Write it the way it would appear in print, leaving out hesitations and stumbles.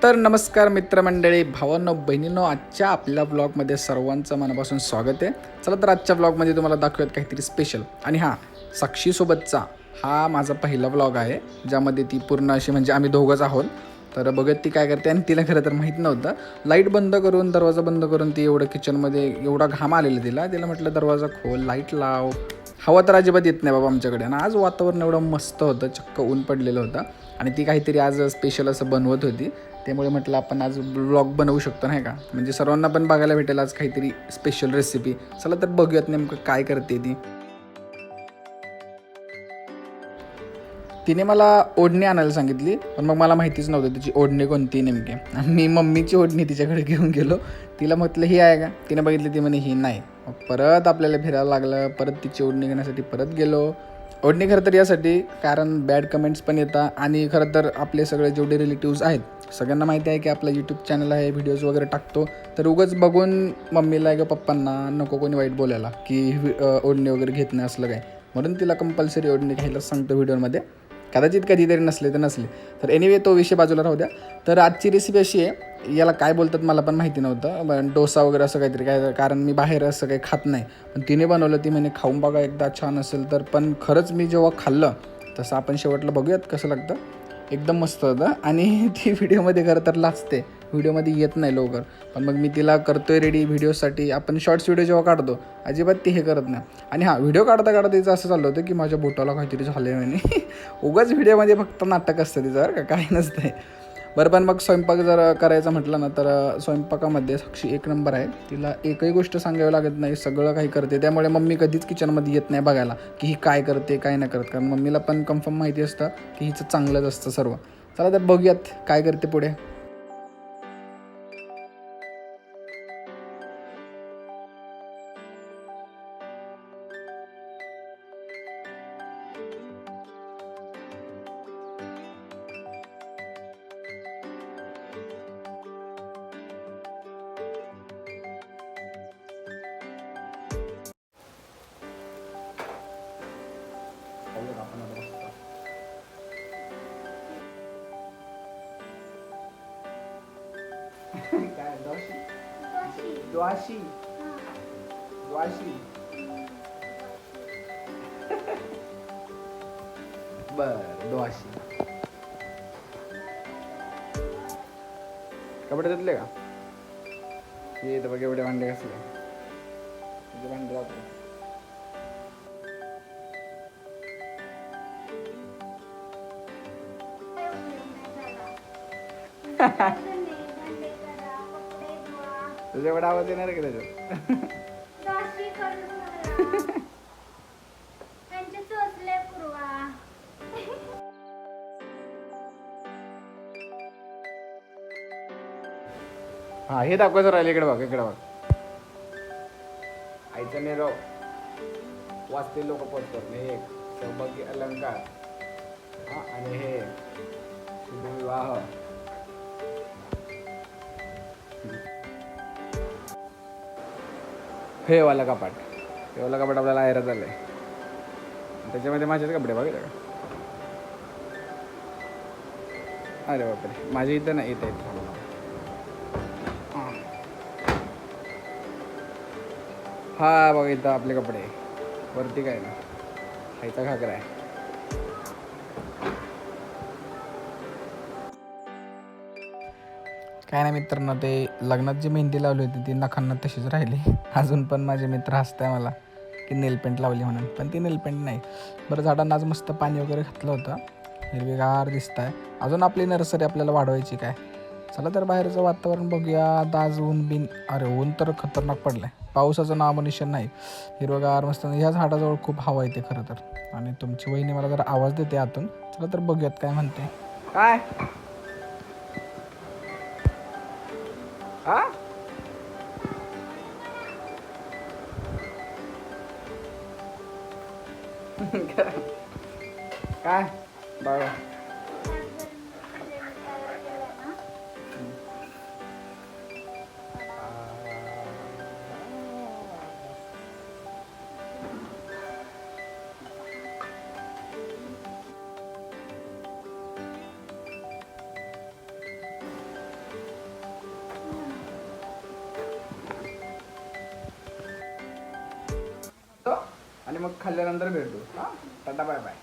तर नमस्कार मित्रमंडळी, भावांनो, बहिणींनो, आजच्या आपल्या ब्लॉगमध्ये सर्वांचं मनापासून स्वागत आहे. चला तर आजच्या ब्लॉगमध्ये तुम्हाला दाखवूयात काहीतरी स्पेशल. आणि हां, साक्षीसोबतचा हा माझा पहिला ब्लॉग आहे, ज्यामध्ये ती पूर्ण अशी म्हणजे आम्ही दोघंच आहोत. तर बघत ती काय करते, आणि तिला खरं तर माहीत नव्हतं. लाईट बंद करून, दरवाजा बंद करून ती एवढं किचनमध्ये एवढा घाम आलेला तिला म्हटलं दरवाजा खोल, लाईट लाव. हवा तर अजिबात येत नाही बाबा आमच्याकडे. आणि आज वातावरण एवढं मस्त होतं, चक्क ऊन पडलेलं होतं. आणि ती काहीतरी आज स्पेशल असं बनवत होती. त्यामुळे म्हटलं आपण आज ब्लॉग बनवू शकतो नाही का, म्हणजे सर्वांना पण बघायला भेटेल आज काहीतरी स्पेशल रेसिपी. चला तर बघूयात नेमकं काय करते ती. तिने मला ओढणी आणायला सांगितली, पण मग मला माहितीच नव्हतं तिची ओढणी कोणती नेमकी. मी मम्मीची ओढणी तिच्याकडे घेऊन गेलो. तिला म्हटलं ही आहे का, तिने बघितली, ती म्हणे ही नाही. मग परत आपल्याला फिरायला लागलं, परत तिची ओढणी घेण्यासाठी परत गेलो. ओढणी खरं तर यासाठी कारण बॅड कमेंट्स पण येतात, आणि खरं तर आपले सगळे जेवढे रिलेटिव्ज आहेत सगळ्यांना माहिती आहे की आपला यूट्यूब चॅनल आहे, व्हिडिओज वगैरे टाकतो. तर उगाच बघून मम्मीला किंवा पप्पांना नको कोणी वाईट बोलायला की ओढणी वगैरे घेत नाही असलं काय. म्हणून तिला कंपल्सरी ओढणी घ्यायला सांगतो व्हिडिओमध्ये. कदाचित कधीतरी नसले तर नसले तर एनिवे तो विषय बाजूला राहू द्या. तर आजची रेसिपी अशी आहे, याला काय बोलतात मला पण माहिती नव्हतं, डोसा वगैरे असं काहीतरी काय, कारण मी बाहेर असं काही खात नाही. पण तिने बनवलं, ती म्हणे खाऊन बघा एकदा, छान असेल तर. पण खरंच मी जेव्हा खाल्लं तसं आपण शेवटला बघूयात कसं लागतं. एकदम मस्त होतं. आणि ती व्हिडिओमध्ये खरं तर लाजते, व्हिडिओमध्ये येत नाही लवकर. पण मग मी तिला करतोय रेडी व्हिडिओसाठी. आपण शॉर्ट्स व्हिडिओ जेव्हा काढतो अजिबात ती हे करत नाही. आणि हां, व्हिडिओ काढता काढता तिचं असं चाललं होतं की माझ्या बोटाला काहीतरी झालं आहे म्हणे. उगाच व्हिडिओमध्ये फक्त नाटक असतं तिचं, बरं का, काही नसतं आहे. बरं, पण मग स्वयंपाक जर करायचं म्हटलं ना, तर स्वयंपाकामध्ये साक्षी एक नंबर आहे. तिला एकही गोष्ट सांगावी लागत नाही, सगळं काही करते. त्यामुळे मम्मी कधीच किचनमध्ये येत नाही बघायला की ही काय करते काय नाही करत, कारण मम्मीला पण कन्फर्म माहिती असतं की हिचं चांगलंच असतं सर्व. चला तर बघूयात काय करते पुढे. काय द्वाशी द्वाशी बर द्वाशी कपडे धुतले का? हे तर बघ एवढे भांडे कसले भांडे लागतो. तुझ्या एवढा आवाज येणार का त्याच्यात? हा, हे दाखवायचं राहिले. इकडे बघ, इकडे बघ. आईचं निरोप वाचते लोक पोचतात. हे सौभाग्य अलंकार, हा, आणि हे शुभविवाह. हे वाला कपाट, हे वाला कपाट आपल्याला आयरा झालंय. त्याच्यामध्ये माझेच कपडे बघितलं का? अरे बापरे, माझ्या इथं नाही, इथं इथं. हा बघ, इथं आपले कपडे. वरती काय ना, खायचा घागरा आहे. काय नाही मित्रांनो, ते लग्नात जी मेहंदी लावली होती ती नखांना तशीच राहिली. अजून पण माझे मित्र हसताय मला की नेलपेंट लावली म्हणून, पण ती नेलपेंट नाही. बरं, झाडांना आज मस्त पाणी वगैरे घातलं होतं, हिरवीगार दिसत आहे. अजून आपली नर्सरी आपल्याला वाढवायची काय. चला तर बाहेरचं वातावरण बघूया. आता आज ऊन बिन, अरे ऊन तर खतरनाक पडलं आहे, पावसाचं नामोनिशाण नाही. हिरवगार मस्त. ह्या झाडाजवळ खूप हवा येते खरं तर. आणि तुमची वहिनी मला जरा आवाज देते आतून. चला तर बघूयात काय म्हणते. काय हा काय बाबा. मग खाल्ल्यानंतर भेटू. हां, टाटा बाय बाय.